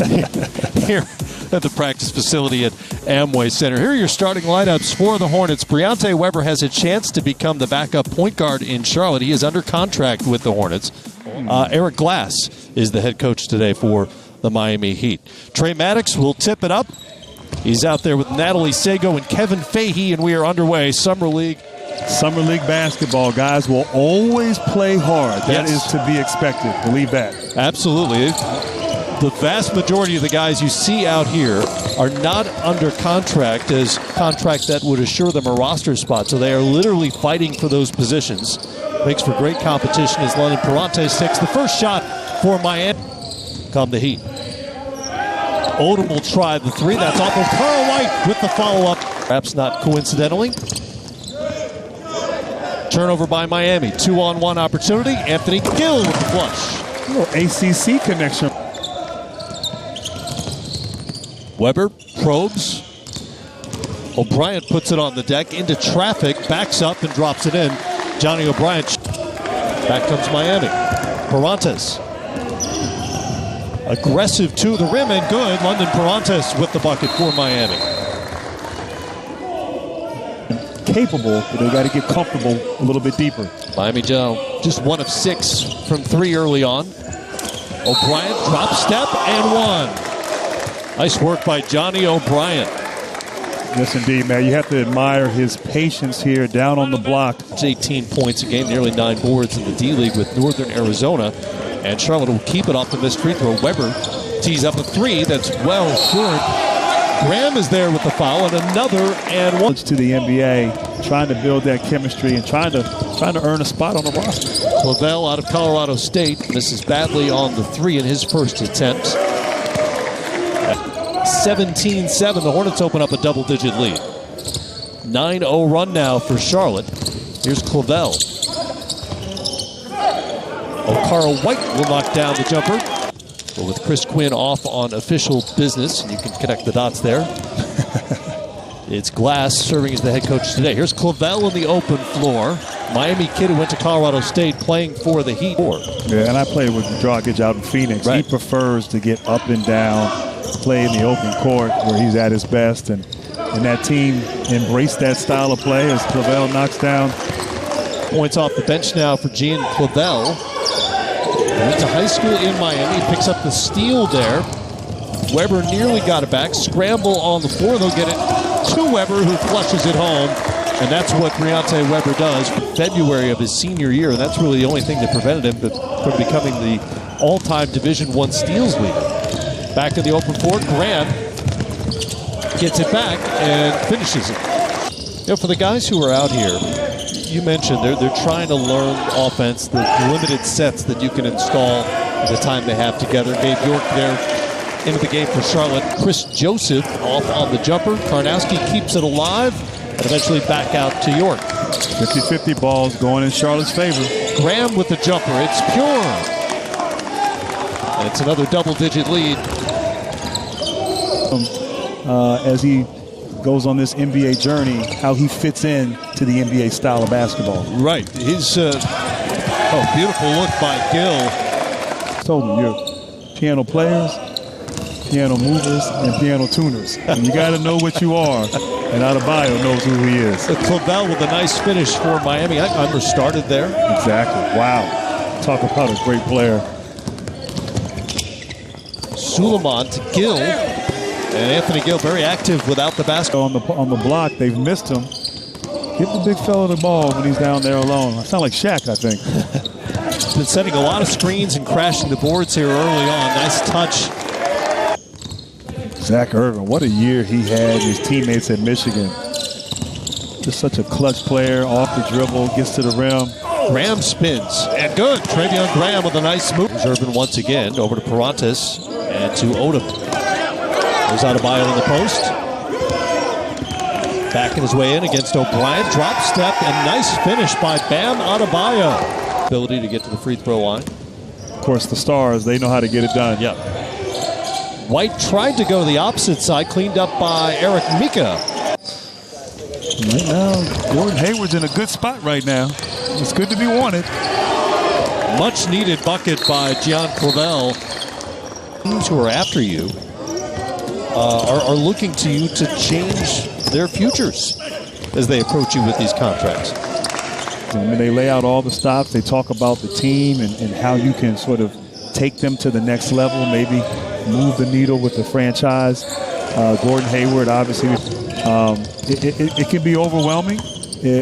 here at the practice facility at Amway Center. Here are your starting lineups for the Hornets. Briante Weber has a chance to become the backup point guard in Charlotte. He is under contract with the Hornets. Eric Glass is the head coach today for the Miami Heat. Trey Maddox will tip it up. He's out there with Natalie Sago and Kevin Fahey, and we are underway. Summer League basketball, guys, will always play hard. That is to be expected. Believe that. Absolutely. The vast majority of the guys you see out here are not under contract as contract that would assure them a roster spot. So they are literally fighting for those positions. Makes for great competition as London Perrantes takes the first shot for Miami. Come the Heat. Odom will try the three. That's off of Carl White with the follow-up. Perhaps not coincidentally. Turnover by Miami. 2-on-1 opportunity. Anthony Gill with the flush. A little ACC connection. Weber probes. O'Brien puts it on the deck into traffic, backs up and drops it in. Johnny O'Brien. Back comes Miami. Perrantes. Aggressive to the rim and good. London Perrantes with the bucket for Miami. Capable, but they got to get comfortable a little bit deeper. Miami Joe just 1 of 6 from 3 early on. O'Brien drop step and 1. Nice work by Johnny O'Brien. Yes, indeed, man. You have to admire his patience here down on the block. It's 18 points a game, nearly 9 boards in the D-League with Northern Arizona. And Charlotte will keep it off the missed free throw. Weber tees up a 3 that's well scored. Graham is there with the foul and another and 1. To the NBA, trying to build that chemistry and trying to earn a spot on the roster. Clavel out of Colorado State misses badly on the 3 in his first attempt. 17-7, the Hornets open up a double-digit lead. 9-0 run now for Charlotte. Here's Clavel. Carl White will knock down the jumper. But with Chris Quinn off on official business, and you can connect the dots there. It's Glass serving as the head coach today. Here's Clavel in the open floor. Miami kid who went to Colorado State playing for the Heat. Yeah, and I played with Dragic out in Phoenix. Right. He prefers to get up and down, play in the open court where he's at his best. And that team embraced that style of play as Clavel knocks down. Points off the bench now for Gian Clavel. Went to high school in Miami, picks up the steal there. Weber nearly got it back. Scramble on the floor, they'll get it to Weber, who flushes it home. And that's what Briante Weber does in February of his senior year. And that's really the only thing that prevented him from becoming the all-time Division I steals leader. Back in the open floor, Graham gets it back and finishes it. You know, for the guys who are out here, you mentioned they're trying to learn offense, the limited sets that you can install at the time they have together. Gabe York there into the game for Charlotte. Chris Joseph off on the jumper. Karnowski keeps it alive and eventually back out to York. 50-50 balls going in Charlotte's favor. Graham with the jumper. It's pure. And it's another double-digit lead. As he goes on this NBA journey, how he fits in to the NBA style of basketball. Right. His beautiful look by Gill. I told him, you're piano players, piano movers, and piano tuners. And you got to know what you are. And Adebayo knows who he is. Clavel with a nice finish for Miami. Under started there. Exactly. Wow. Talk about a great player. Suleiman to Gill. And Anthony Gill very active without the basket. On the block, they've missed him. Give the big fella the ball when he's down there alone. I sound like Shaq, I think. Been setting a lot of screens and crashing the boards here early on. Nice touch. Zach Irvin, what a year he had. His teammates at Michigan. Just such a clutch player, off the dribble, gets to the rim. Graham spins, and good. Travion Graham with a nice move. Irvin once again, over to Perrantes, and to Odom. There's Adebayo in the post. Backing his way in against O'Brien. Drop step and nice finish by Bam Adebayo. Ability to get to the free throw line. Of course, the Stars, they know how to get it done. Yep. White tried to go to the opposite side, cleaned up by Eric Mika. Right now, Gordon Hayward's in a good spot right now. It's good to be wanted. Much needed bucket by Gian Clavel. Teams who are after you are looking to you to change their futures as they approach you with these contracts. I mean, they lay out all the stops. They talk about the team and how you can sort of take them to the next level, maybe move the needle with the franchise. Gordon Hayward, obviously, it can be overwhelming,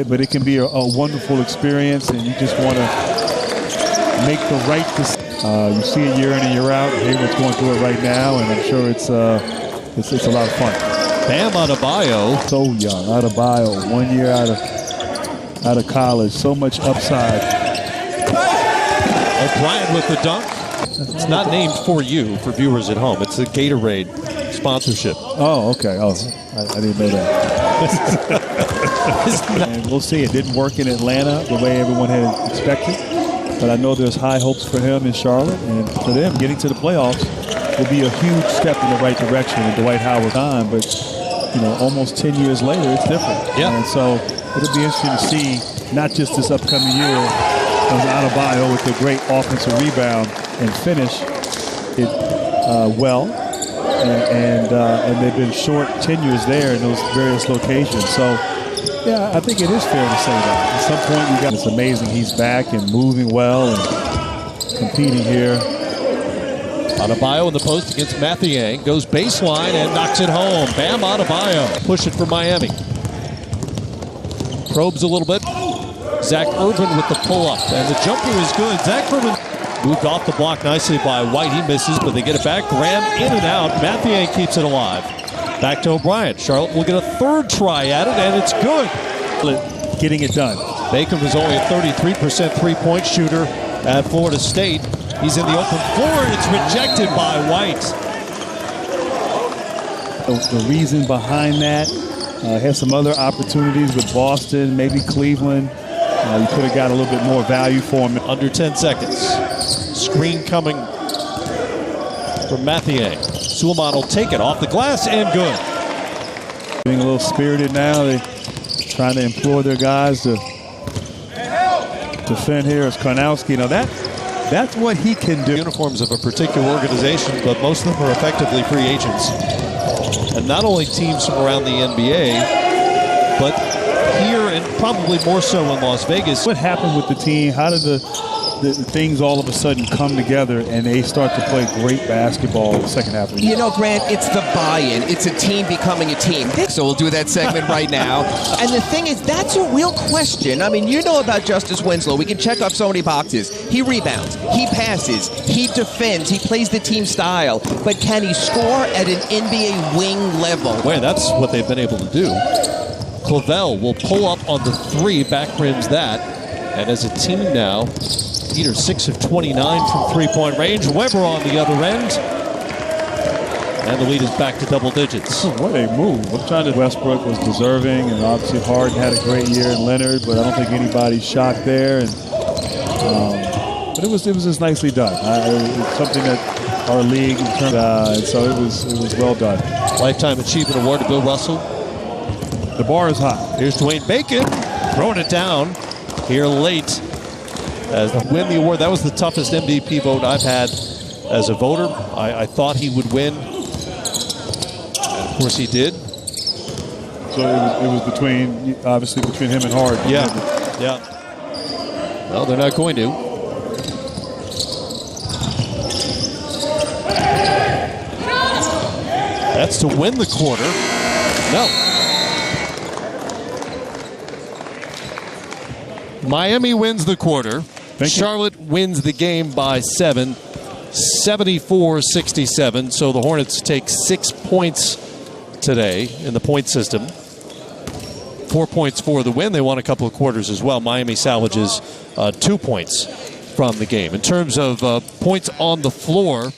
but it can be a wonderful experience, and you just want to make the right decision. You see it year in and year out. Hayward's going through it right now, and I'm sure it's a lot of fun. Bam Adebayo. So young, Adebayo, 1 year out of college, so much upside. O'Brien with the dunk. It's not named for you, for viewers at home. It's a Gatorade sponsorship. Oh, okay. Oh, I didn't know that. And we'll see. It didn't work in Atlanta the way everyone had expected. But I know there's high hopes for him in Charlotte. And for them, getting to the playoffs will be a huge step in the right direction in Dwight Howard's time. But, almost 10 years later, it's different. Yeah. And so it'll be interesting to see, not just this upcoming year, as Adebayo with a great offensive rebound and finish it well. And they've been short tenures there in those various locations. So, yeah, I think it is fair to say that. At some point, it's amazing he's back and moving well and competing here. Adebayo in the post against Mathiang. Goes baseline and knocks it home. Bam Adebayo. Push it for Miami. Probes a little bit. Zach Irvin with the pull-up. And the jumper is good. Zach Irvin moved off the block nicely by White. He misses, but they get it back. Graham in and out. Mathiang keeps it alive. Back to O'Brien. Charlotte will get a third try at it, and it's good. Getting it done. Bacon was only a 33% three-point shooter at Florida State. He's in the open floor, and it's rejected by White. The reason behind that, had some other opportunities with Boston, maybe Cleveland. You could have got a little bit more value for him. Under 10 seconds. Screen coming from Mathiang. Suleiman will take it off the glass and good. Being a little spirited now. They're trying to implore their guys to defend here as Karnowski. That's what he can do. Uniforms of a particular organization, but most of them are effectively free agents. And not only teams from around the NBA, but here and probably more so in Las Vegas. What happened with the team? How did the things all of a sudden come together and they start to play great basketball in the second half of the year? Grant, it's the buy-in. It's a team becoming a team. So we'll do that segment right now. And the thing is, that's a real question. I mean, you know about Justice Winslow. We can check off so many boxes. He rebounds. He passes. He defends. He plays the team style. But can he score at an NBA wing level? Well, that's what they've been able to do. Clavel will pull up on the three, back rims that. And as a team now, Peter 6 of 29 from three-point range. Weber on the other end. And the lead is back to double digits. What a move. I'm trying to. Westbrook was deserving, and obviously Harden had a great year in Leonard, but I don't think anybody's shocked there. And but it was just nicely done. It's something that our league, and so it was well done. Lifetime Achievement Award to Bill Russell. The bar is high. Here's Dwayne Bacon throwing it down here late. As win the award, that was the toughest MVP vote I've had as a voter. I thought he would win, and of course he did. So it was between him and Harden. Yeah. Well, they're not going to. That's to win the quarter. No. Miami wins the quarter. Charlotte wins the game by 7, 74-67. So the Hornets take 6 points today in the point system. 4 points for the win. They won a couple of quarters as well. Miami salvages 2 points from the game. In terms of points on the floor,